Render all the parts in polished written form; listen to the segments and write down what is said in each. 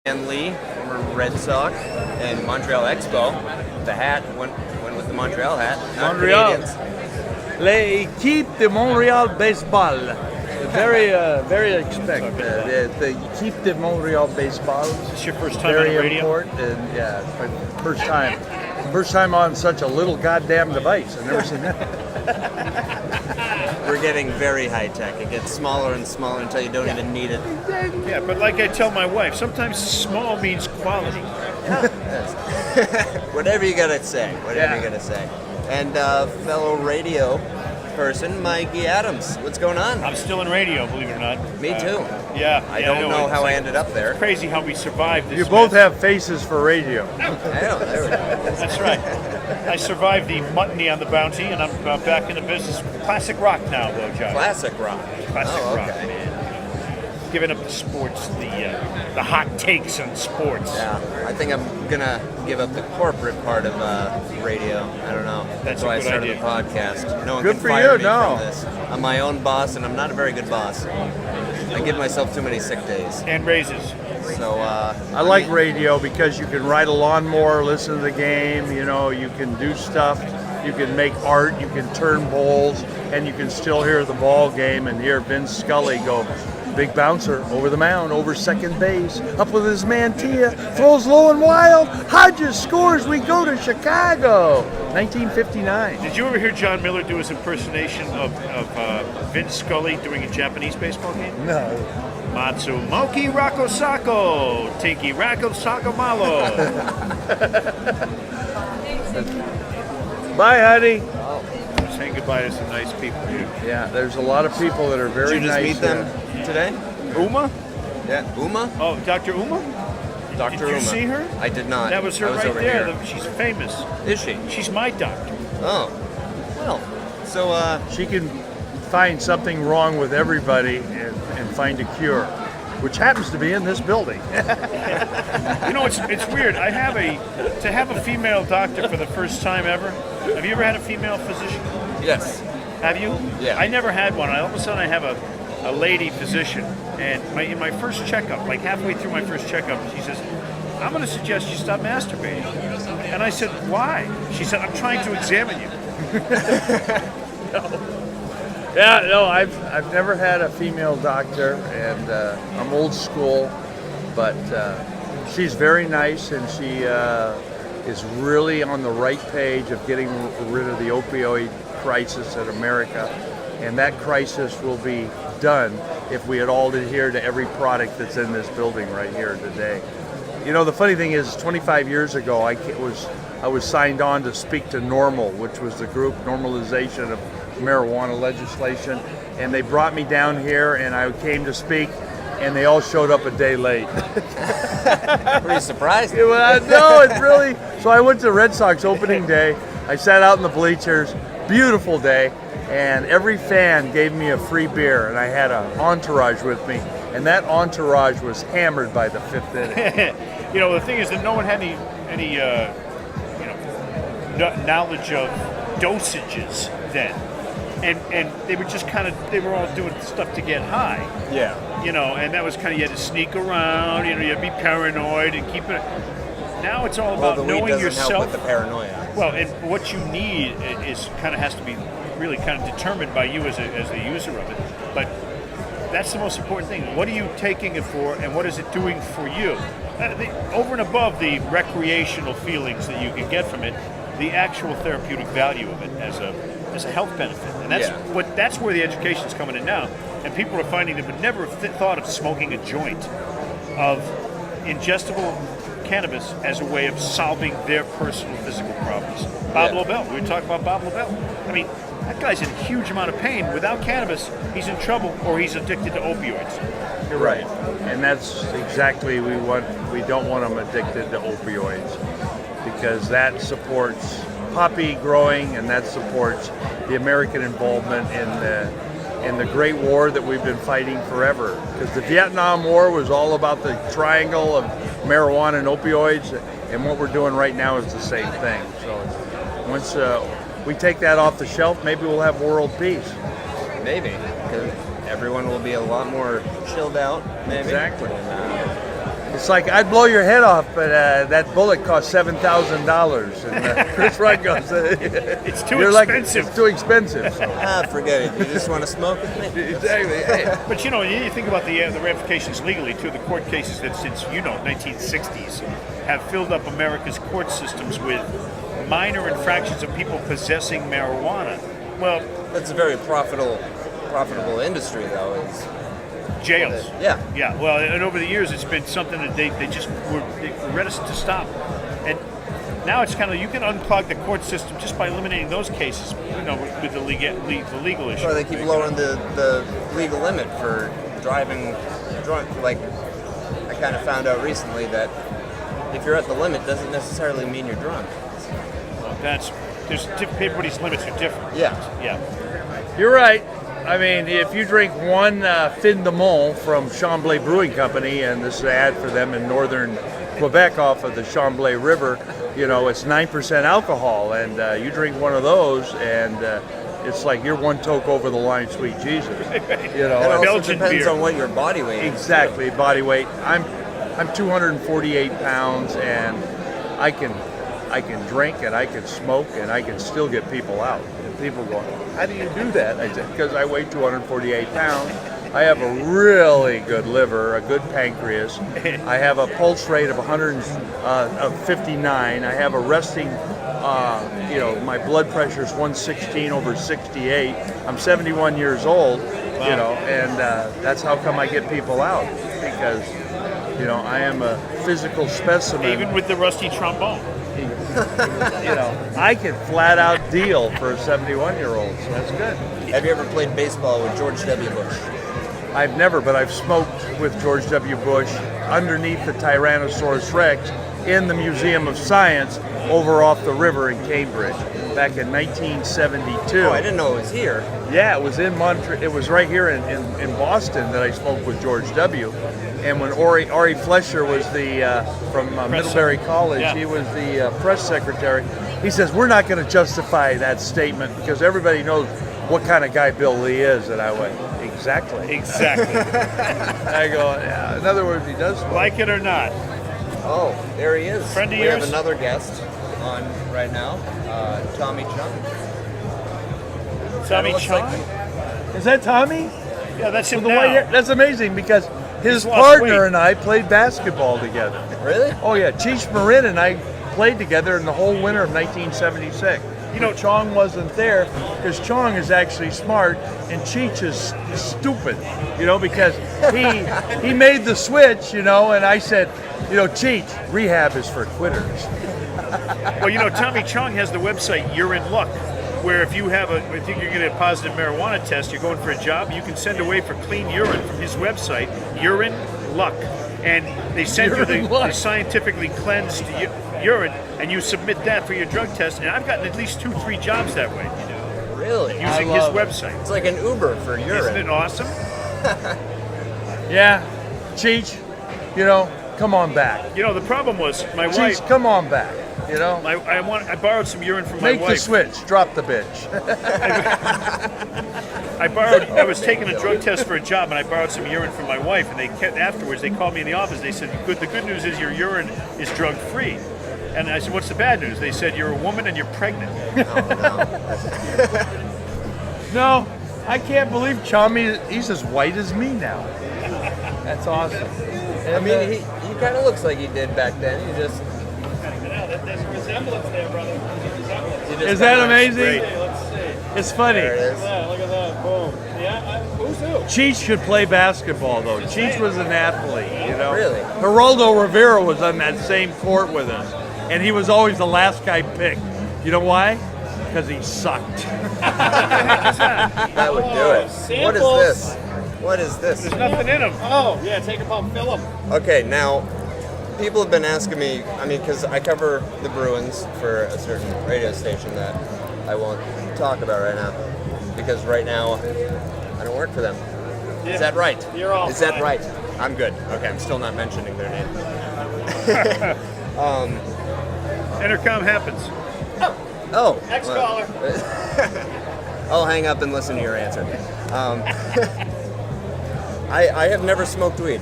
And Lee, former Red Sox and Montreal Expo. The hat went with the Montreal hat. Not Montreal. Canadians. L'équipe de Montréal baseball. Very expect. The équipe de Montréal baseball. Is this your first time Very on the radio? important. And yeah, it's my first time. First time on such a little goddamn device. I've never seen that. We're getting very high tech. It gets smaller and smaller until you don't even need it. Yeah, but like I tell my wife, sometimes small means quality. Whatever you gotta say. Whatever you gotta say. And fellow radio person, Mikey Adams. What's going on? I'm still in radio, believe it or not. Me too. Yeah. I don't know how I ended up there. Crazy how we survived this. You both mess. have faces for radio. I know. There we go. That's right. I survived the mutiny on the bounty, and I'm back in the business. Classic rock now, though, John. Classic rock. Classic Oh, rock, okay. man. Giving up the sports, the hot takes on sports. Yeah, I think I'm gonna give up the corporate part of radio. I don't know. That's why a I good started idea. the podcast. No one Good can for fire you, me no. from this. I'm my own boss, and I'm not a very good boss. I give myself too many sick days. And raises. So I like radio because you can ride a lawnmower, listen to the game, you can do stuff, you can make art, you can turn bowls, and you can still hear the ball game and hear Vince Scully go, big bouncer over the mound, over second base, up with his mantilla, throws low and wild, Hodges scores, we go to Chicago, 1959. Did you ever hear John Miller do his impersonation of Vince Scully during a Japanese baseball game? No. Matsumoki Rakosako, Tinky Rakosako Malo. Bye, honey. I'm saying goodbye to some nice people here. Yeah, there's a lot of people that are very did you just nice. meet them today? Uma? Yeah, Uma? Oh, Dr. Uma? Dr. Did you Uma. see her? I did not. That was her I was right over there. Here. She's famous. Is she? She's my doctor. Oh. Well, so She can find something wrong with everybody and find a cure, which happens to be in this building. You know, it's weird. To have a female doctor for the first time ever. Have you ever had a female physician? yes. Have you? Yeah. I never had one. All of a sudden I have a lady physician, and in my first checkup, like halfway through my first checkup, she says, I'm going to suggest you stop masturbating. And I said, why? She said, I'm trying to examine you. Yeah, no, I've never had a female doctor, and I'm old school, but she's very nice, and she is really on the right page of getting rid of the opioid crisis in America, and that crisis will be done if we had all adhered to every product that's in this building right here today. You know, the funny thing is, 25 years ago, I was signed on to speak to NORML, which was the group normalization of marijuana legislation, and they brought me down here, and I came to speak, and they all showed up a day late. Pretty surprised. No, it's really. So I went to Red Sox opening day. I sat out in the bleachers, beautiful day, and every fan gave me a free beer, and I had an entourage with me, and that entourage was hammered by the fifth inning. You know, the thing is that no one had any knowledge of dosages then. And they were just they were all doing stuff to get high. Yeah. You know, and that was you had to sneak around, you had to be paranoid and keep it. Now it's all Well, about the weed knowing doesn't yourself. help with the paranoia. Well, and what you need is has to be really determined by you as the user of it. But that's the most important thing. What are you taking it for, and what is it doing for you? Over and above the recreational feelings that you can get from it, the actual therapeutic value of it as a health benefit, and that's where the education's coming in now. And people are finding they would never have thought of smoking a joint of ingestible cannabis as a way of solving their personal physical problems. Bob Lobel, we were talking about Bob Lobel. I mean, that guy's in a huge amount of pain. Without cannabis, he's in trouble, or he's addicted to opioids. You're right, and that's exactly we don't want them addicted to opioids, because that supports poppy growing, and that supports the American involvement in the Great War that we've been fighting forever. Because the Vietnam War was all about the triangle of marijuana and opioids, and what we're doing right now is the same thing. So once we take that off the shelf, maybe we'll have world peace. Maybe, because everyone will be a lot more chilled out. Maybe. Exactly. It's like, I'd blow your head off, but that bullet cost $7,000. And Chris Rock goes, It's too you're expensive. Like, it's too expensive. Forget it. You just want to smoke with me? Exactly. Hey. But you know, you think about the ramifications legally too. The court cases that since 1960s have filled up America's court systems with minor infractions of people possessing marijuana. Well, That's a very profitable industry, though. It's jails. Yeah. Yeah. Well, and over the years, it's been something that they were reticent to stop, and now it's kind of, you can unclog the court system just by eliminating those cases. You know, with the legal issue. Or they keep lowering the legal limit for driving drunk. Like, I kind of found out recently that if you're at the limit, doesn't necessarily mean you're drunk. Everybody's limits are different. Yeah. Yeah. You're right. I mean, if you drink one Fin de Mont from Chamblay Brewing Company, and this is an ad for them in northern Quebec off of the Chamblay River, you know, it's 9% alcohol, and you drink one of those, and it's like you're one toke over the line, sweet Jesus. You know, It also Belgian depends beer. on what your body weight is. exactly body weight. I'm 248 pounds, and I can drink and I can smoke and I can still get people out. And people go, how do you do that? I said, because I weigh 248 pounds. I have a really good liver, a good pancreas. I have a pulse rate of 59. I have a resting, my blood pressure is 116 over 68. I'm 71 years old, you know, and that's how come I get people out, because, you know, I am a physical specimen. Even with the rusty trombone. You know, I can flat out deal for a 71-year-old, so that's good. Have you ever played baseball with George W. Bush? I've never, but I've smoked with George W. Bush underneath the Tyrannosaurus Rex in the Museum of Science over off the river in Cambridge back in 1972. Oh, I didn't know it was here. Yeah, it was in Montreal. It was right here in Boston that I smoked with George W. And when Ari Fleischer was from Middlebury College, Yeah. he was the press secretary. He says, we're not going to justify that statement because everybody knows what kind of guy Bill Lee is. And I went, exactly. I go, yeah. In other words, he does smoke. Like it or not. Oh, there he is. Friend of we yours? have another guest on right now, Tommy Chung. Tommy looks Chung? like- Is that Tommy? Yeah, that's him The now. white hair? That's amazing because his He's lost partner weight. and I played basketball together. Really? Oh yeah, Cheech Marin and I played together in the whole winter of 1976. You know, Chong wasn't there because Chong is actually smart and Cheech is stupid, you know, because he made the switch, you know, and I said, you know, Cheech, rehab is for quitters. Well, you know, Tommy Chong has the website You're in Luck, where if you're getting a positive marijuana test, you're going for a job, you can send away for clean urine from his website, You're in Luck. And they send you the scientifically cleansed urine, and you submit that for your drug test. And I've gotten at least 2-3 jobs that way Really? using his website. It's like an Uber for urine. Isn't it awesome? Yeah, Cheech, you know, come on back. You know, the problem was my Cheech, wife. come on back. You know, I borrowed some urine from my make wife. the switch, drop the bitch. I was taking a drug test for a job, and I borrowed some urine from my wife. And afterwards, they called me in the office. They said, "The good news is your urine is drug free." And I said, "What's the bad news?" They said, "You're a woman and you're pregnant." No, I can't believe Tommy, he's as white as me now. That's awesome. I mean, he kind of looks like he did back then. He just. There's a resemblance there, brother. Is that amazing? Great. Let's see. It's funny. There it is. Yeah, look at that. Boom. Yeah, who's who? Cheech should play basketball, though. Cheech was an athlete, you know. Really? Geraldo Rivera was on that same court with us, and he was always the last guy picked. You know why? Because he sucked. That would do it. What is samples. this? What is this? There's nothing in them. Oh, yeah, take a pump, fill them. Okay, now, people have been asking me, I mean, because I cover the Bruins for a certain radio station that I won't talk about right now, because right now, I don't work for them. Yeah. Is that right? You're all Is that fine. right? I'm good. Okay, I'm still not mentioning their name. Intercom happens. Oh. Next well, I'll hang up and listen to your answer. I have never smoked weed.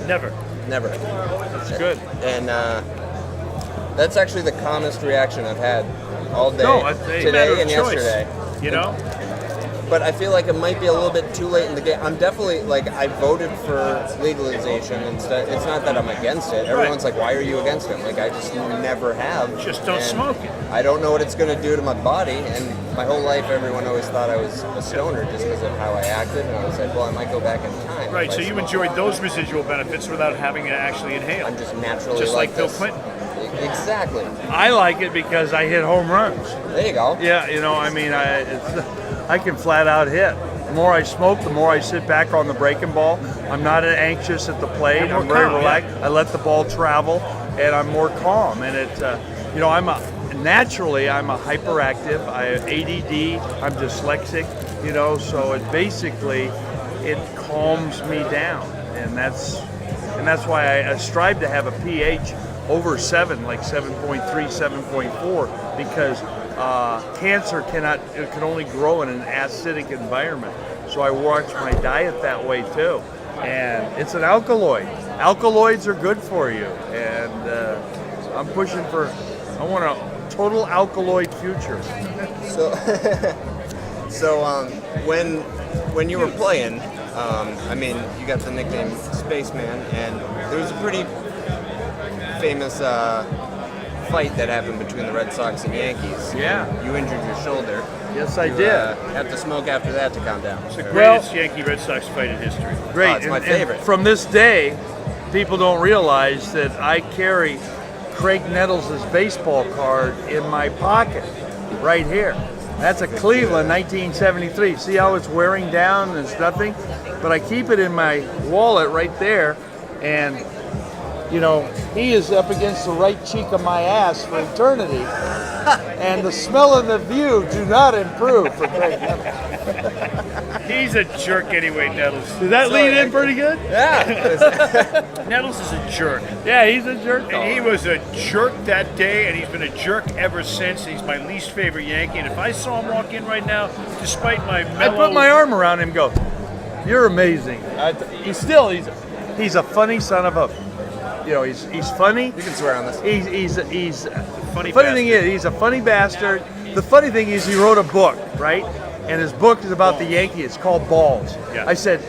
Never. Never. That's good. And that's actually the calmest reaction I've had all day, No, it's a matter today of and choice. yesterday. You know? But I feel like it might be a little bit too late in the game. I'm definitely, like, I voted for legalization instead. It's not that I'm against it. Everyone's like, why are you against it? Like, I just never have. Just don't And smoke it. I don't know what it's going to do to my body. And my whole life, everyone always thought I was a stoner just because of how I acted. And I was like, well, I might go back in time. Right, if I so you smoke. enjoyed those residual benefits without having to actually inhale. I'm just naturally Just like Bill this. Clinton. Exactly. I like it because I hit home runs. There you go. Yeah, you know, I mean, I can flat out hit. The more I smoke, the more I sit back on the breaking ball. I'm not anxious at the plate. You're more I'm very calm, relaxed. I let the ball travel, and I'm more calm. And it, you know, naturally I'm a hyperactive. I have ADD. I'm dyslexic. You know, so it calms me down, and that's why I strive to have a pH over 7, like 7.3, 7.4, because cancer can only grow in an acidic environment. So I watch my diet that way too. And it's an alkaloid. Alkaloids are good for you. And I'm pushing I want a total alkaloid future. So when you were playing, I mean, you got the nickname Spaceman, and there was a pretty famous fight that happened between the Red Sox and Yankees. Yeah. You injured your shoulder. Yes, I You, did. Have to smoke after that to calm down. It's the greatest Yankee-Red Sox fight in history. Great. Oh, it's my favorite. And from this day, people don't realize that I carry Craig Nettles' baseball card in my pocket, right here. That's a Cleveland 1973. See how it's wearing down and it's nothing? But I keep it in my wallet right there, and you know, he is up against the right cheek of my ass for eternity. And the smell and the view do not improve for Craig Nettles. He's a jerk anyway, Nettles. Did that lead in pretty good? Yeah. Nettles is a jerk. Yeah, he's a jerk. And he was a jerk that day, and he's been a jerk ever since. He's my least favorite Yankee, and if I saw him walk in right now, despite my I put my arm around him and go, you're amazing. He's a funny son of a, you know, he's funny. You can swear on this. He's funny funny thing bastard. is, he's a funny bastard. The funny thing is, he wrote a book, right? And his book is about the Yankee. It's called Balls. Yeah. I said,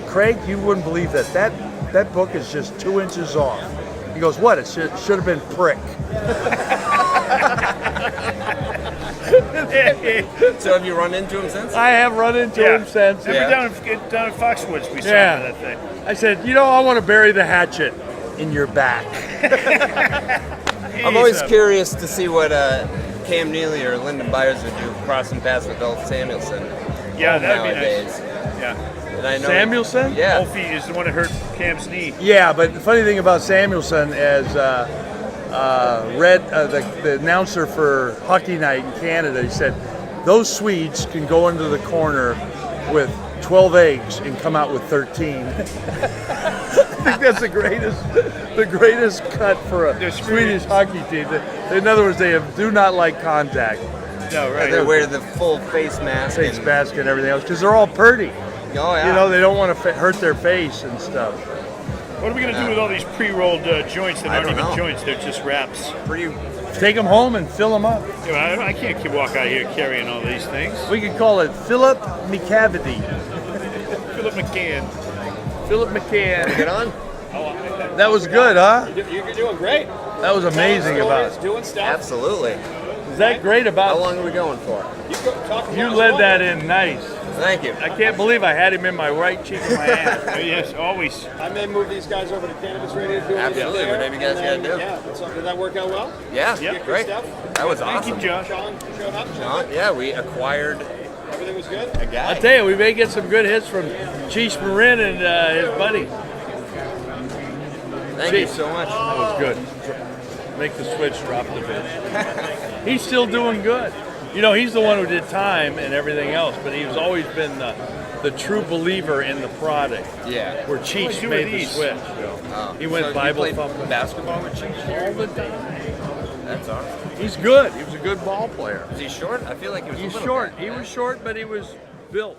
Craig, you wouldn't believe that book is just 2 inches off. He goes, what? It should have been prick. So have you run into him since? I have run into him since. Remember down in Foxwoods, we saw that thing. I said, you know, I want to bury the hatchet in your back. I'm always curious to see what Cam Neely or Lyndon Byers would do crossing paths with Ulf Samuelson. Yeah, that'd be nowadays. nice. Yeah. And I know Samuelson? Yeah. Wolfie is the one that hurt Cam's knee. Yeah, but the funny thing about Samuelson is the announcer for Hockey Night in Canada, he said, those Swedes can go into the corner with 12 eggs and come out with 13. I think that's the greatest cut for a Swedish hockey team. In other words, they do not like contact. No, right. They wear the full face mask. Face and- mask and everything else because they're all purty. Oh yeah. You know, they don't want to hurt their face and stuff. What are we going to do with all these pre-rolled joints that I aren't don't even know. joints? They're just wraps. pretty. Take them home and fill them up. You know, I can't walk out here carrying all these things. We could call it Philip McCavity. Philip McCann. Philip McCann. Get on. That was good, huh? You're doing great. That was amazing about it. Doing stuff. Absolutely. Is that great How about long are we going for? you led that in nice. Thank you. I can't believe I had him in my right cheek of my ass. Yes, always. I may move these guys over to Cannabis Radio. Do Absolutely, whatever you guys gotta do. Yeah, so did that work out well? Yeah. Yep. Great. Good That was Thank awesome. you, Josh. Sean showed up. John, yeah, we acquired Everything was good. a guy. I tell you, we may get some good hits from Cheech Marin and his buddy. Thank you so much. That was good. Make the switch, drop the bitch. He's still doing good. You know, he's the one who did time and everything else, but he's always been the true believer in the product. Yeah. Where Cheech do made with the these? switch. Oh, He went so Bible you played thumping. basketball with Cheech? All the time. That's awesome. He's good. He was a good ball player. Is he short? I feel like he was. He's a little short. bit. He was short, but he was built.